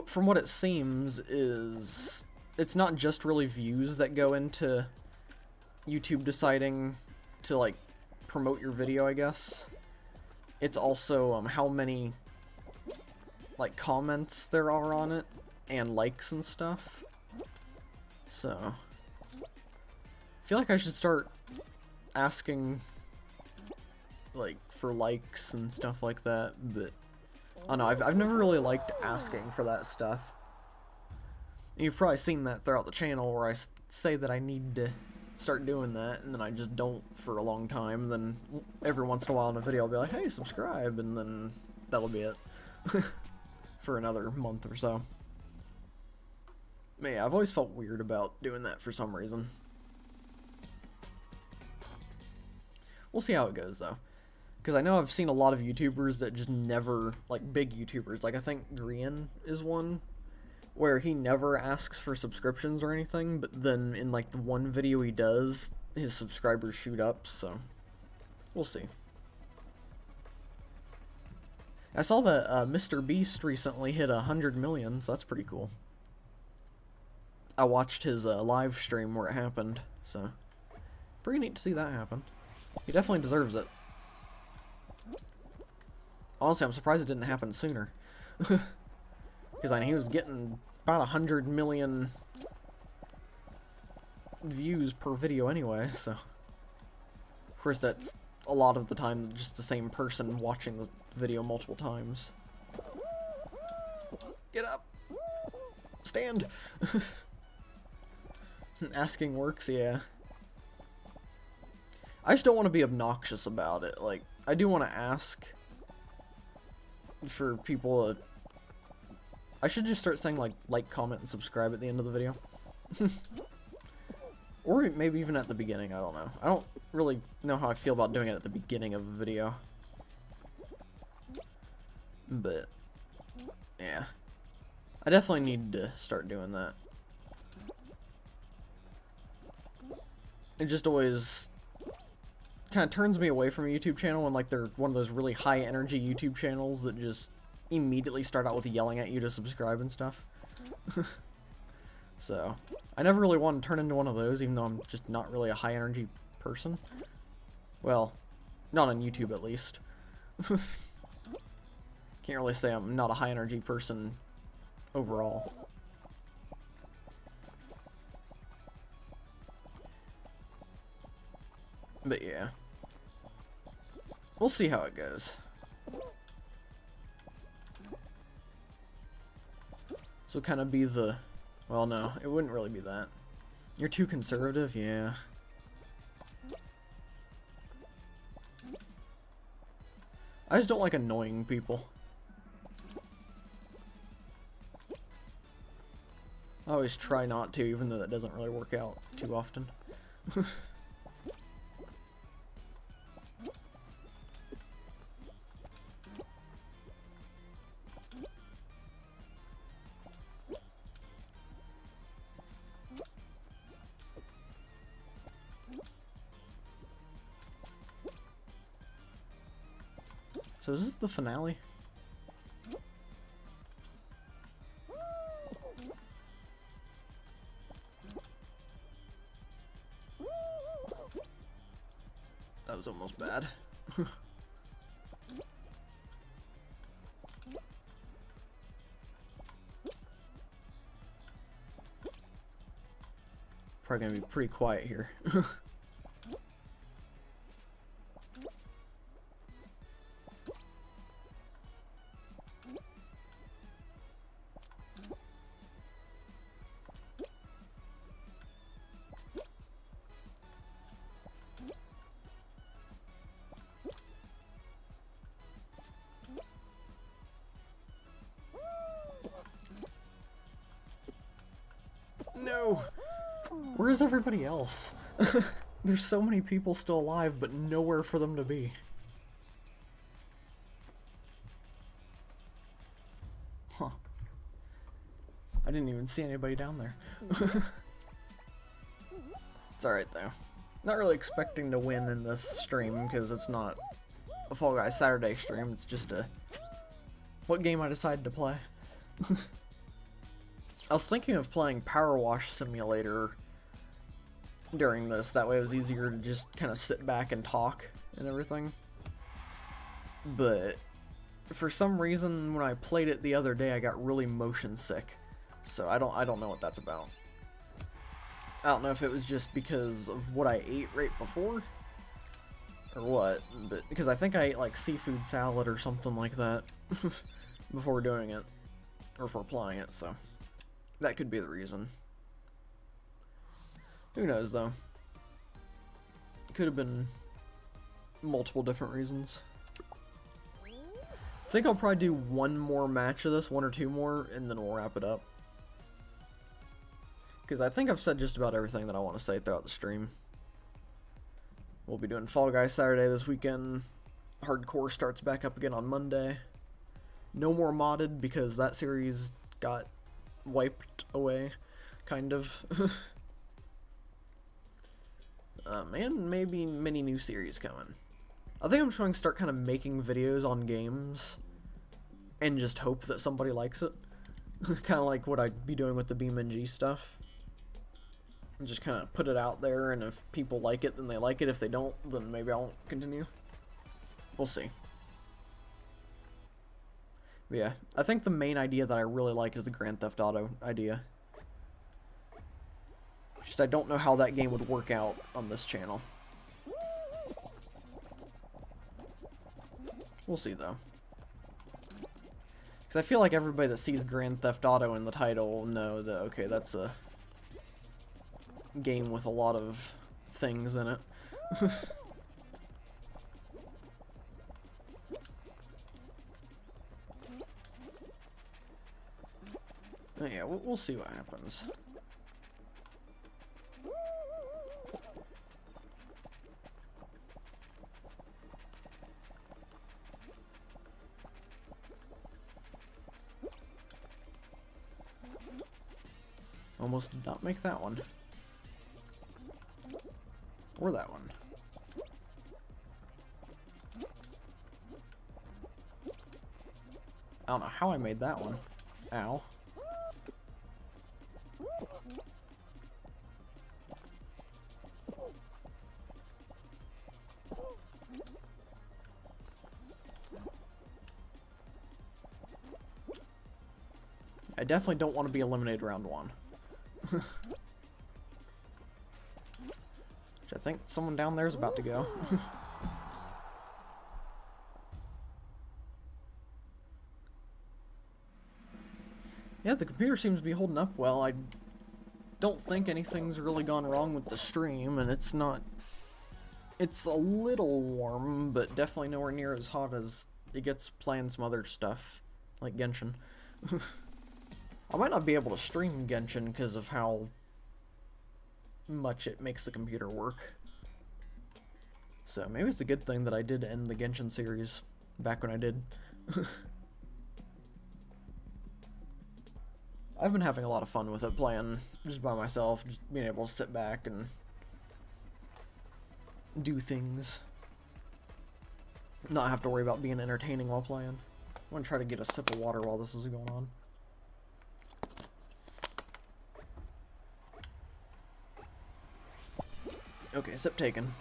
from what it seems, is it's not just really views that go into YouTube deciding to, like, promote your video, I guess. It's also how many, like, comments there are on it, and likes and stuff. So, I feel like I should start asking, like, for likes and stuff like that, but I don't know, I've never really liked asking for that stuff. You've probably seen that throughout the channel where I say that I need to start doing that, and then I just don't for a long time. Then every once in a while in a video I'll be like, hey, subscribe, and then that'll be it. For another month or so. But yeah, I've always felt weird about doing that for some reason. We'll see how it goes, though. Because I know I've seen a lot of YouTubers that just never, like, big YouTubers, like I think Grian is one, where he never asks for subscriptions or anything, but then in, like, the one video he does, his subscribers shoot up, so we'll see. I saw that Mr. Beast recently hit 100 million, so that's pretty cool. I watched his live stream where it happened, so pretty neat to see that happen. He definitely deserves it. Honestly, I'm surprised it didn't happen sooner. Because I mean, he was getting about 100 million views per video anyway, so. Of course, that's a lot of the time just the same person watching the video multiple times. Get up! Stand! Asking works, yeah. I just don't want to be obnoxious about it. Like, I do want to ask for people to... I should just start saying, like, comment, and subscribe at the end of the video. Or maybe even at the beginning, I don't know. I don't really know how I feel about doing it at the beginning of a video. But, yeah. I definitely need to start doing that. It just always kind of turns me away from a YouTube channel when, like, they're one of those really high energy YouTube channels that just immediately start out with yelling at you to subscribe and stuff. So, I never really want to turn into one of those, even though I'm just not really a high energy person. Well, not on YouTube at least. Can't really say I'm not a high energy person overall. But yeah. We'll see how it goes. So kind of be the... Well, no, it wouldn't really be that. You're too conservative? Yeah. I just don't like annoying people. I always try not to, even though that doesn't really work out too often. So is this the finale? That was almost bad. Probably gonna be pretty quiet here. No! Where's everybody else? There's so many people still alive, but nowhere for them to be. Huh. I didn't even see anybody down there. It's alright though. Not really expecting to win in this stream, because it's not a Fall Guys Saturday stream, it's just a... what game I decided to play. I was thinking of playing Power Wash Simulator during this, that way it was easier to just kind of sit back and talk and everything. But for some reason, when I played it the other day, I got really motion sick. So I don't know what that's about. I don't know if it was just because of what I ate right before, or what, but because I think I ate like seafood salad or something like that before doing it, or before playing it, so that could be the reason. Who knows, though? Could have been multiple different reasons. I think I'll probably do one more match of this, one or two more, and then we'll wrap it up. Because I think I've said just about everything that I want to say throughout the stream. We'll be doing Fall Guys Saturday this weekend. Hardcore starts back up again on Monday. No more modded, because that series got wiped away, kind of. And maybe many new series coming. I think I'm trying to start kind of making videos on games and just hope that somebody likes it. Kind of like what I'd be doing with the BeamNG stuff. And just kind of put it out there, and if people like it, then they like it. If they don't, then maybe I won't continue. We'll see. But yeah, I think the main idea that I really like is the Grand Theft Auto idea. Just I don't know how that game would work out on this channel. We'll see, though. Because I feel like everybody that sees Grand Theft Auto in the title will know that, okay, that's a game with a lot of things in it. Oh, yeah, we'll see what happens. Almost did not make that one. Or that one. I don't know how I made that one. Ow. I definitely don't want to be eliminated round one. Which I think someone down there is about to go. Yeah, the computer seems to be holding up well. I don't think anything's really gone wrong with the stream, and it's not... It's a little warm, but definitely nowhere near as hot as it gets playing some other stuff, like Genshin. I might not be able to stream Genshin because of how much it makes the computer work. So maybe it's a good thing that I did end the Genshin series back when I did. I've been having a lot of fun with it, playing just by myself, just being able to sit back and do things. Not have to worry about being entertaining while playing. I'm gonna try to get a sip of water while this is going on. Okay, sip taken.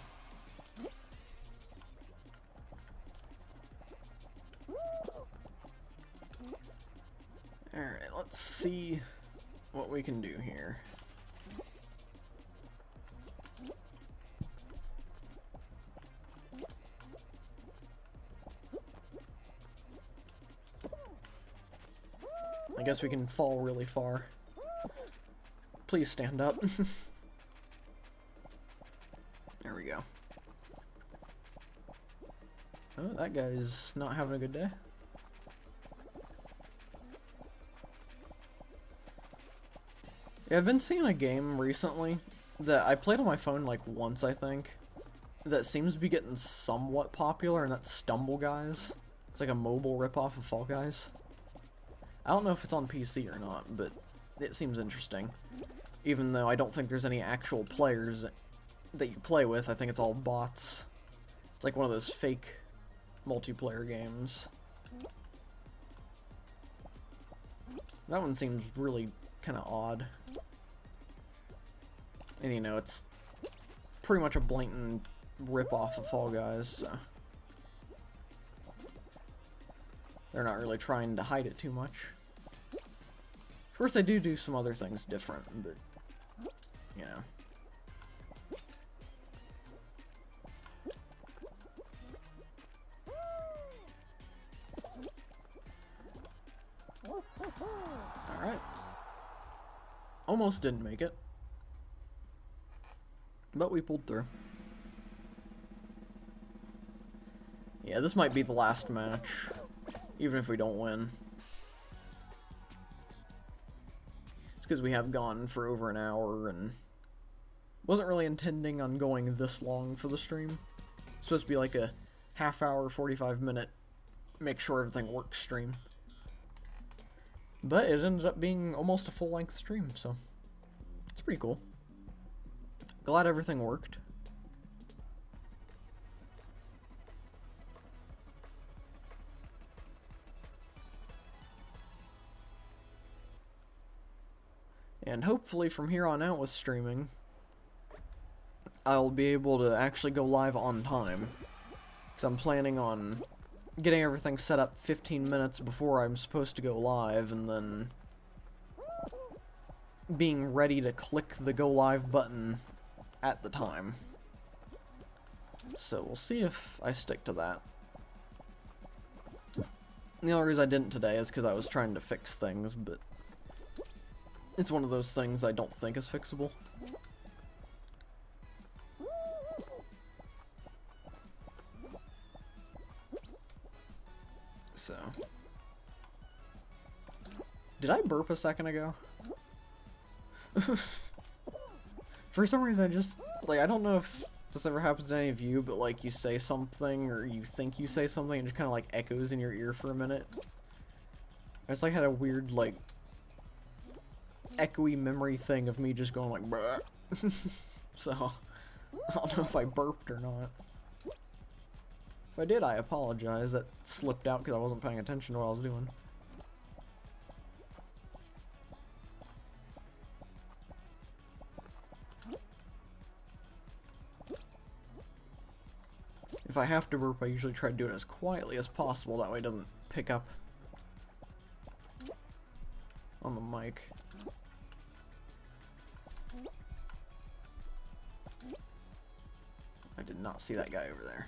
Alright, let's see what we can do here. I guess we can fall really far. Please stand up. There we go. Oh, that guy's not having a good day. Yeah, I've been seeing a game recently that I played on my phone like once, I think, that seems to be getting somewhat popular, and that's Stumble Guys. It's like a mobile ripoff of Fall Guys. I don't know if it's on PC or not, but it seems interesting. Even though I don't think there's any actual players that you play with. I think it's all bots. It's like one of those fake multiplayer games. That one seems really kind of odd. And you know, it's pretty much a blatant rip-off of Fall Guys, so they're not really trying to hide it too much. Of course, they do some other things different, but, you know. Alright. Almost didn't make it. But we pulled through. Yeah, this might be the last match, even if we don't win. It's because we have gone for over an hour, and wasn't really intending on going this long for the stream. It's supposed to be like a half-hour, 45-minute, make sure everything works stream. But it ended up being almost a full-length stream, so it's pretty cool. Glad everything worked. And hopefully from here on out with streaming, I'll be able to actually go live on time. Because I'm planning on getting everything set up 15 minutes before I'm supposed to go live, and then being ready to click the go live button at the time. So we'll see if I stick to that. The only reason I didn't today is because I was trying to fix things, but it's one of those things I don't think is fixable. So, did I burp a second ago? For some reason, I just, like, I don't know if this ever happens to any of you, but, like, you say something, or you think you say something, and it just kind of, like, echoes in your ear for a minute. I just, like, had a weird, like, echoey memory thing of me just going, like, bruh. So, I don't know if I burped or not. If I did, I apologize. That slipped out because I wasn't paying attention to what I was doing. If I have to burp, I usually try to do it as quietly as possible. That way it doesn't pick up on the mic. I did not see that guy over there.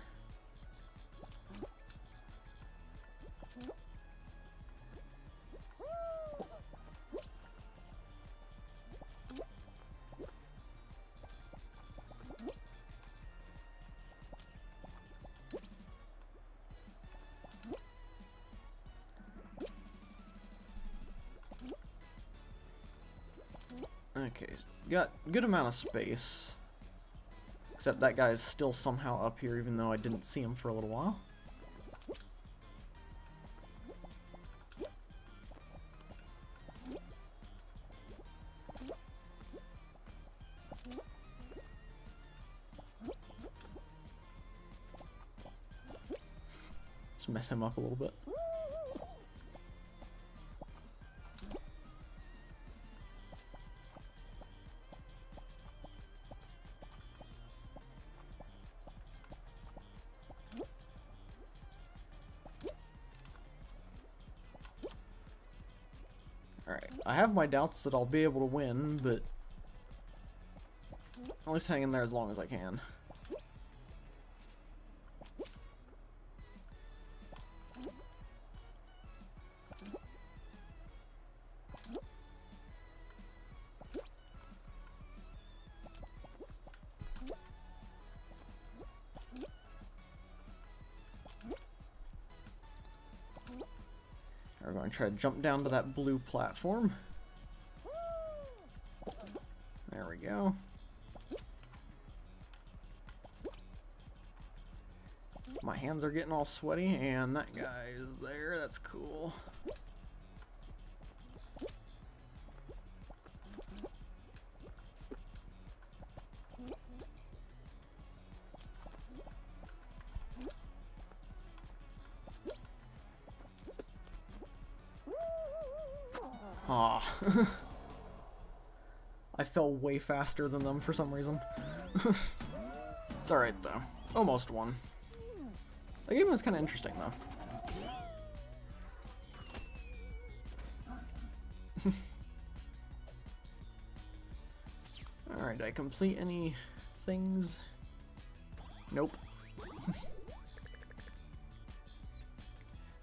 Okay, got a good amount of space. Except that guy is still somehow up here, even though I didn't see him for a little while. Let's mess him up a little bit. Alright, I have my doubts that I'll be able to win, but I'll just hang in there as long as I can. We're going to try to jump down to that blue platform. There we go. My hands are getting all sweaty, and that guy is there. That's cool. Aw. I fell way faster than them for some reason. It's alright though. Almost won. The game was kind of interesting though. Alright, did I complete any things? Nope.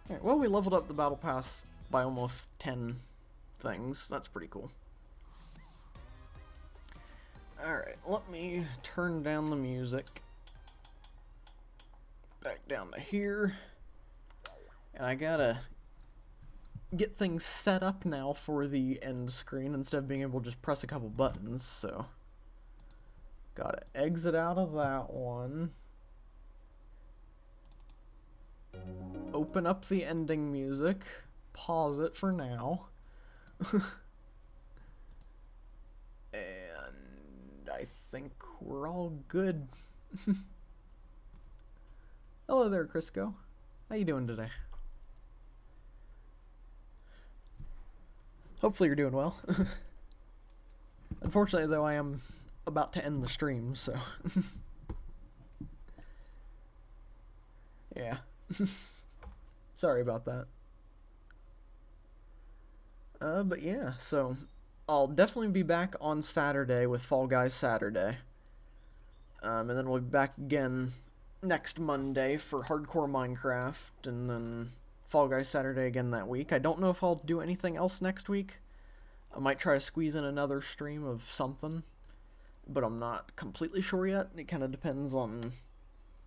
Alright, well, we leveled up the battle pass by almost 10 things. That's pretty cool. Alright, let me turn down the music. Back down to here. And I gotta get things set up now for the end screen instead of being able to just press a couple buttons, so gotta exit out of that one. Open up the ending music. Pause it for now. And I think we're all good. Hello there, Crisco. How you doing today? Hopefully you're doing well. Unfortunately, though, I am about to end the stream, so... yeah. Sorry about that. But yeah, so... I'll definitely be back on Saturday with Fall Guys Saturday. And then we'll be back again next Monday for Hardcore Minecraft, and then Fall Guys Saturday again that week. I don't know if I'll do anything else next week. I might try to squeeze in another stream of something, but I'm not completely sure yet. It kind of depends on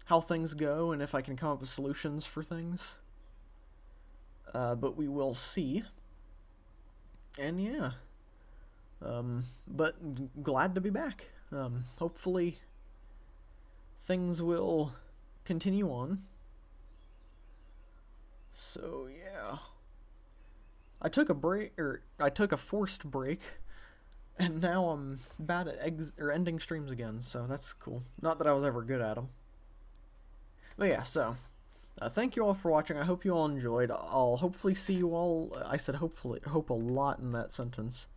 how things go and if I can come up with solutions for things. But we will see. And yeah. But glad to be back. Hopefully things will continue on. So yeah. I took a break, or I took a forced break, and now I'm bad at ending streams again, so that's cool. Not that I was ever good at them. But yeah, so, thank you all for watching. I hope you all enjoyed. I'll hopefully see you all, I said hopefully, hope a lot in that sentence.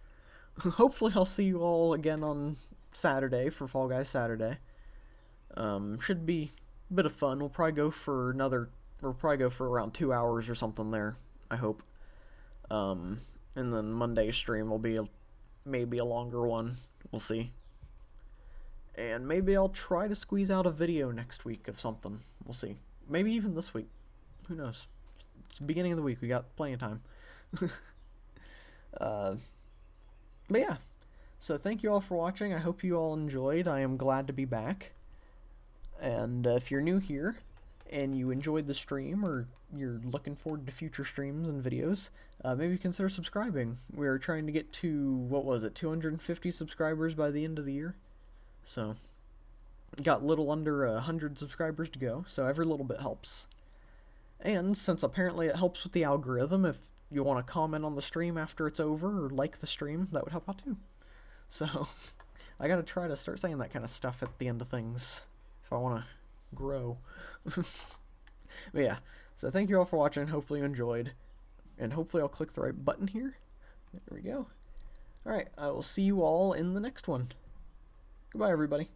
Hopefully I'll see you all again on Saturday for Fall Guys Saturday. Should be a bit of fun. We'll probably go for around 2 hours or something there, I hope. And then Monday's stream will be maybe a longer one. We'll see. And maybe I'll try to squeeze out a video next week of something. We'll see. Maybe even this week. Who knows? It's the beginning of the week. We got plenty of time. But yeah. So thank you all for watching. I hope you all enjoyed. I am glad to be back. And if you're new here and you enjoyed the stream, or you're looking forward to future streams and videos, maybe consider subscribing. We're trying to get to, what was it, 250 subscribers by the end of the year. So, got little under 100 subscribers to go, so every little bit helps. And since apparently it helps with the algorithm, if you want to comment on the stream after it's over, or like the stream, that would help out too. So, I gotta try to start saying that kind of stuff at the end of things, if I want to grow. But yeah, so thank you all for watching. Hopefully you enjoyed, and hopefully I'll click the right button here. There we go. Alright, I will see you all in the next one. Goodbye, everybody.